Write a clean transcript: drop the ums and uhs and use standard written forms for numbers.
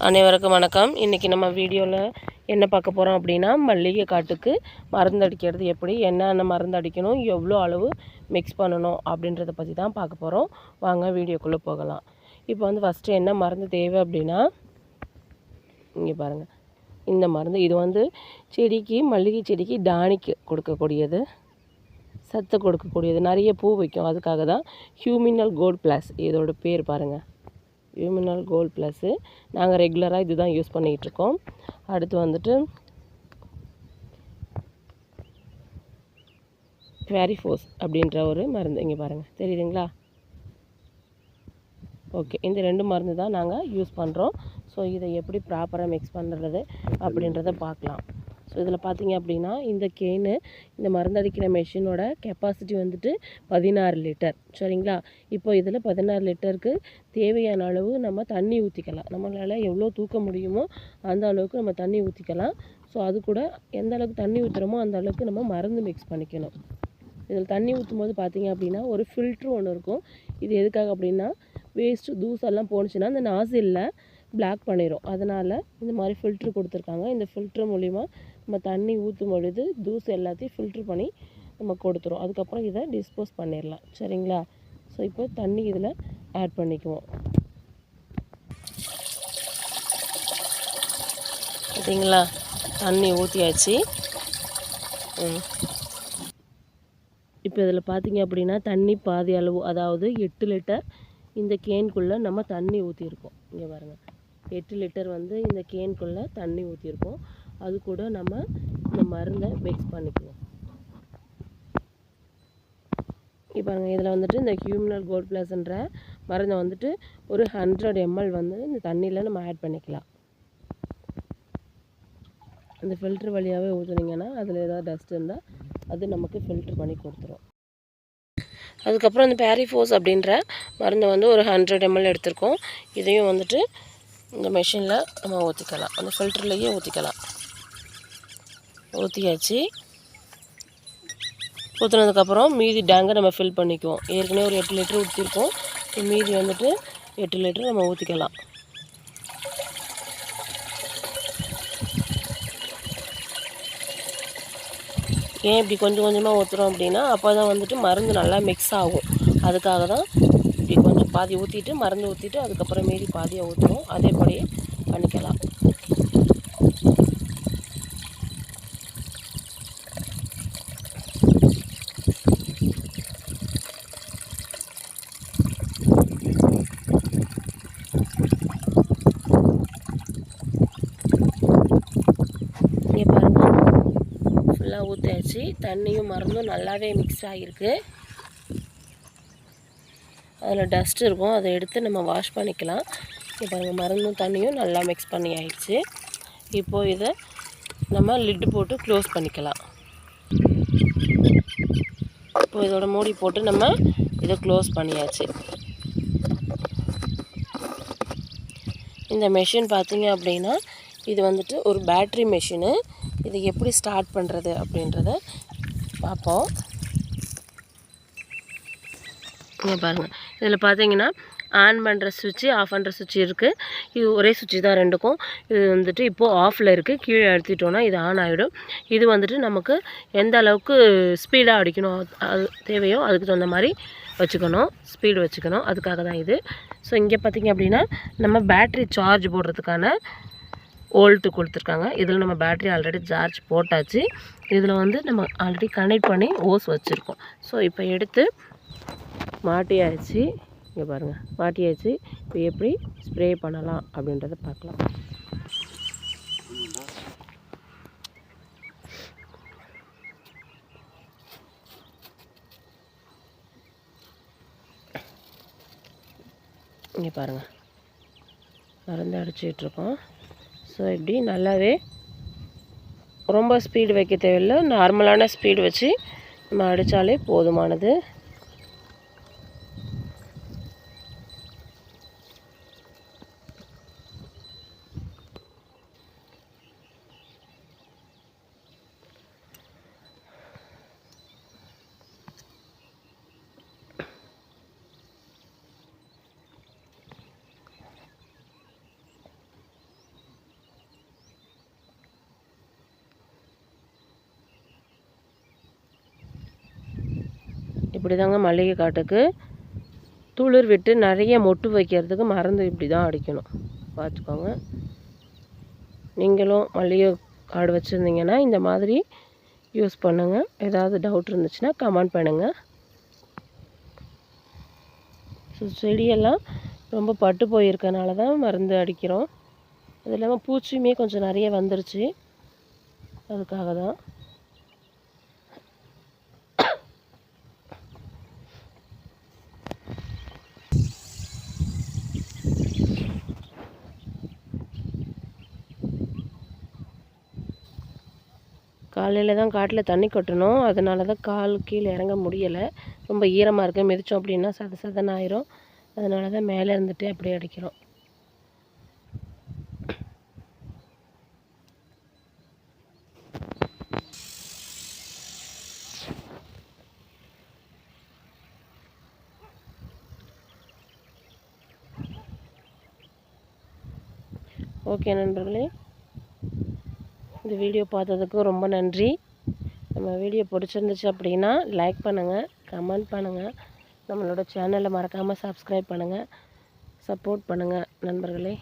அனைவருக்கும் வணக்கம். இன்றைக்கி நம்ம வீடியோவில் என்ன பார்க்க போகிறோம் அப்படின்னா, மல்லிகை காட்டுக்கு மருந்து அடிக்கிறது எப்படி, என்னென்ன மருந்து அடிக்கணும், எவ்வளோ அளவு மிக்ஸ் பண்ணணும் அப்படின்றத பற்றி தான் பார்க்க போகிறோம். வாங்க வீடியோக்குள்ளே போகலாம். இப்போ வந்து ஃபஸ்ட்டு என்ன மருந்து தேவை அப்படின்னா, இங்கே பாருங்கள், இந்த மருந்து. இது வந்து செடிக்கு, மல்லிகை செடிக்கு டானிக்கு கொடுக்கக்கூடியது, சத்து கொடுக்கக்கூடியது, நிறைய பூ வைக்கும். அதுக்காக தான் ஹியூமினல் கோல்ட் ப்ளஸ் இதோட பேர் பாருங்கள். ஹியூமினல் கோல்ட் ப்ளஸ்ஸு நாங்கள் ரெகுலராக இது தான் யூஸ் பண்ணிகிட்ருக்கோம். அடுத்து வந்துட்டு குவாரிஃபோஸ் அப்படின்ற ஒரு மருந்து. இங்கே பாருங்கள், தெரியுதுங்களா? ஓகே, இந்த 2 மருந்து தான் நாங்கள் யூஸ் பண்ணுறோம். ஸோ இதை எப்படி ப்ராப்பராக மிக்ஸ் பண்ணுறது அப்படின்றத பார்க்கலாம். ஸோ இதில் பார்த்தீங்க அப்படின்னா, இந்த கேனு, இந்த மருந்தடிக்கிற மெஷினோட கெப்பாசிட்டி வந்துட்டு 16 லிட்டர். சரிங்களா? இப்போ இதில் 16 லிட்டருக்கு தேவையான அளவு நம்ம தண்ணி ஊற்றிக்கலாம். நம்மளால் எவ்வளோ தூக்க முடியுமோ அந்த அளவுக்கு நம்ம தண்ணி ஊற்றிக்கலாம். ஸோ அது கூட எந்த அளவுக்கு தண்ணி ஊற்றுறோமோ அந்த அளவுக்கு நம்ம மருந்து மிக்ஸ் பண்ணிக்கணும். இதில் தண்ணி ஊற்றும் போது பார்த்திங்க அப்படின்னா ஒரு ஃபில்ட்ரு ஒன்று இருக்கும். இது எதுக்காக அப்படின்னா, வேஸ்ட்டு தூசெல்லாம் போணுச்சுன்னா அந்த நாசிலில் பிளாக் பண்ணிடும். அதனால் இந்த மாதிரி ஃபில்ட்ரு கொடுத்துருக்காங்க. இந்த ஃபில்ட்ரு மூலிமா நம்ம தண்ணி ஊற்றும் பொழுது தூசு எல்லாத்தையும் ஃபில்ட்ரு பண்ணி நம்ம கொடுத்துரும். அதுக்கப்புறம் இதை டிஸ்போஸ் பண்ணிடலாம். சரிங்களா? ஸோ இப்போ தண்ணி இதில் ஆட் பண்ணிக்குவோம். பார்த்தீங்களா? தண்ணி ஊற்றியாச்சு. இப்போ இதில் பார்த்தீங்க அப்படின்னா தண்ணி பாதி அளவு, அதாவது 8 லிட்டர் இந்த கேனுக்குள்ளே நம்ம தண்ணி ஊற்றிருக்கோம். இங்கே பாருங்கள், 8 லிட்டர் வந்து இந்த கேனுக்குள்ளே தண்ணி ஊற்றிருக்கோம். அது கூட நம்ம இந்த மருந்தை மிக்ஸ் பண்ணிக்குவோம். இப்போ பாருங்கள், இதில் வந்துட்டு இந்த ஹியூமினல் கோல்ட் ப்ளஸ்ன்ற மருந்தை வந்துட்டு ஒரு 100 ml வந்து இந்த தண்ணியில் நம்ம ஆட் பண்ணிக்கலாம். அந்த ஃபில்ட்ரு வழியாகவே ஊற்றுனீங்கன்னா அதில் ஏதாவது டஸ்ட் இருந்தால் அது நமக்கு ஃபில்ட்ரு பண்ணி கொடுத்துரும். அதுக்கப்புறம் இந்த பேரிஃபோஸ் அப்படின்ற மருந்தை வந்து ஒரு 100 ml எடுத்திருக்கோம். இதையும் வந்துட்டு இந்த மெஷினில் நம்ம ஊற்றிக்கலாம். அந்த ஃபில்டர்லேயே ஊற்றிக்கலாம். ஊற்றியாச்சு. ஊற்றுனதுக்கப்புறம் மீதி டேங்கை நம்ம ஃபில் பண்ணிக்குவோம். ஏற்கனவே ஒரு 8 லிட்டர் ஊற்றிருக்கோம். மீதி வந்துட்டு 8 லிட்டர் நம்ம ஊற்றிக்கலாம். ஏன் இப்படி கொஞ்சம் கொஞ்சமாக ஊற்றுறோம் அப்படின்னா, அப்போ தான் வந்துட்டு மருந்து நல்லா மிக்ஸ் ஆகும். அதுக்காக தான் இப்படி கொஞ்சம் பாதி ஊற்றிட்டு மருந்து ஊற்றிட்டு அதுக்கப்புறம் மீதி பாதியை ஊற்றுவோம். அதே போலயே பண்ணிக்கலாம். இங்கே பாருங்கள், ஃபுல்லாக ஊற்றியாச்சு. தண்ணியும் மருந்தும் நல்லாவே மிக்ஸ் ஆகிருக்கு. அதில் டஸ்ட் இருக்கும், அதை எடுத்து நம்ம வாஷ் பண்ணிக்கலாம். இப்போ பாருங்கள், மருந்தும் தண்ணியும் நல்லா மிக்ஸ் பண்ணி ஆயிடுச்சு. இப்போது இதை நம்ம லிட்டு போட்டு க்ளோஸ் பண்ணிக்கலாம். இப்போ இதோட மூடி போட்டு நம்ம இதை க்ளோஸ் பண்ணியாச்சு. இந்த மெஷின் பார்த்திங்க அப்படின்னா, இது வந்துட்டு ஒரு பேட்ரி மெஷினு. இதை எப்படி ஸ்டார்ட் பண்ணுறது அப்படின்றத பார்ப்போம். இங்கே பாருங்கள், இதில் பார்த்தீங்கன்னா ஆன் பண்ணுற சுவிட்சு, ஆஃப் பண்ணுற சுவிட்ச் இருக்குது. இது ஒரே சுவிட்சு தான் ரெண்டுக்கும். இது வந்துட்டு இப்போது ஆஃபில் இருக்குது. கீழே அழுத்திட்டோன்னா இது ஆன் ஆகிடும். இது வந்துட்டு நமக்கு எந்த அளவுக்கு ஸ்பீடாக அடிக்கணும் அது தேவையோ அதுக்கு தகுந்த மாதிரி வச்சுக்கணும், ஸ்பீடு வச்சுக்கணும். அதுக்காக தான் இது. ஸோ இங்கே பார்த்திங்க அப்படின்னா நம்ம பேட்ரி சார்ஜ் போடுறதுக்கான வோல்ட்டு கொடுத்துருக்காங்க. இதில் நம்ம பேட்ரி ஆல்ரெடி சார்ஜ் போட்டாச்சு. இதில் வந்து நம்ம ஆல்ரெடி கனெக்ட் பண்ணி ஓஸ் வச்சுருக்கோம். ஸோ இப்போ எடுத்து மாட்டியாச்சு. இங்கே பாருங்கள், மாட்டியாச்சு. இப்போ எப்படி ஸ்ப்ரே பண்ணலாம் அப்படின்றத பார்க்கலாம். இங்கே பாருங்கள், மருந்து அடிச்சிட்ருக்கோம். ஸோ இப்படி நல்லாவே ரொம்ப ஸ்பீடு வைக்க தேவையில்லை, நார்மலான ஸ்பீடு வச்சு நம்ம அடித்தாலே போதுமானது. இப்படி தாங்க மல்லிகை காட்டுக்கு துளிர் விட்டு நிறைய மொட்டு வைக்கிறதுக்கு மருந்து இப்படி தான் அடிக்கணும், பார்த்துக்கோங்க. நீங்களும் மல்லிகை காடு வச்சுருந்தீங்கன்னா இந்த மாதிரி யூஸ் பண்ணுங்கள். ஏதாவது டவுட் இருந்துச்சுன்னா கமெண்ட் பண்ணுங்கள். ஸோ செடியெல்லாம் ரொம்ப பட்டு போயிருக்கனால தான் மருந்து அடிக்கிறோம். அது இல்லாமல் பூச்சியுமே கொஞ்சம் நிறைய வந்துருச்சு, அதுக்காக தான். காலையில் தான் காட்டில் தண்ணி கொட்டணும், அதனால தான் கால் கீழே இறங்க முடியலை. ரொம்ப ஈரமாக இருக்குது, மிதித்தோம் அப்படின்னா சத சதன்னு ஆயிரும். அதனால தான் மேலே இருந்துகிட்டே அப்படியே அடிக்கிறோம். ஓகே நண்பர்களே, இந்த வீடியோ பார்த்ததுக்கு ரொம்ப நன்றி. நம்ம வீடியோ பிடிச்சிருந்துச்சு அப்படின்னா லைக் பண்ணுங்கள், கமெண்ட் பண்ணுங்கள், நம்மளோட சேனலை மறக்காமல் சப்ஸ்கிரைப் பண்ணுங்கள், சப்போர்ட் பண்ணுங்கள் நண்பர்களே.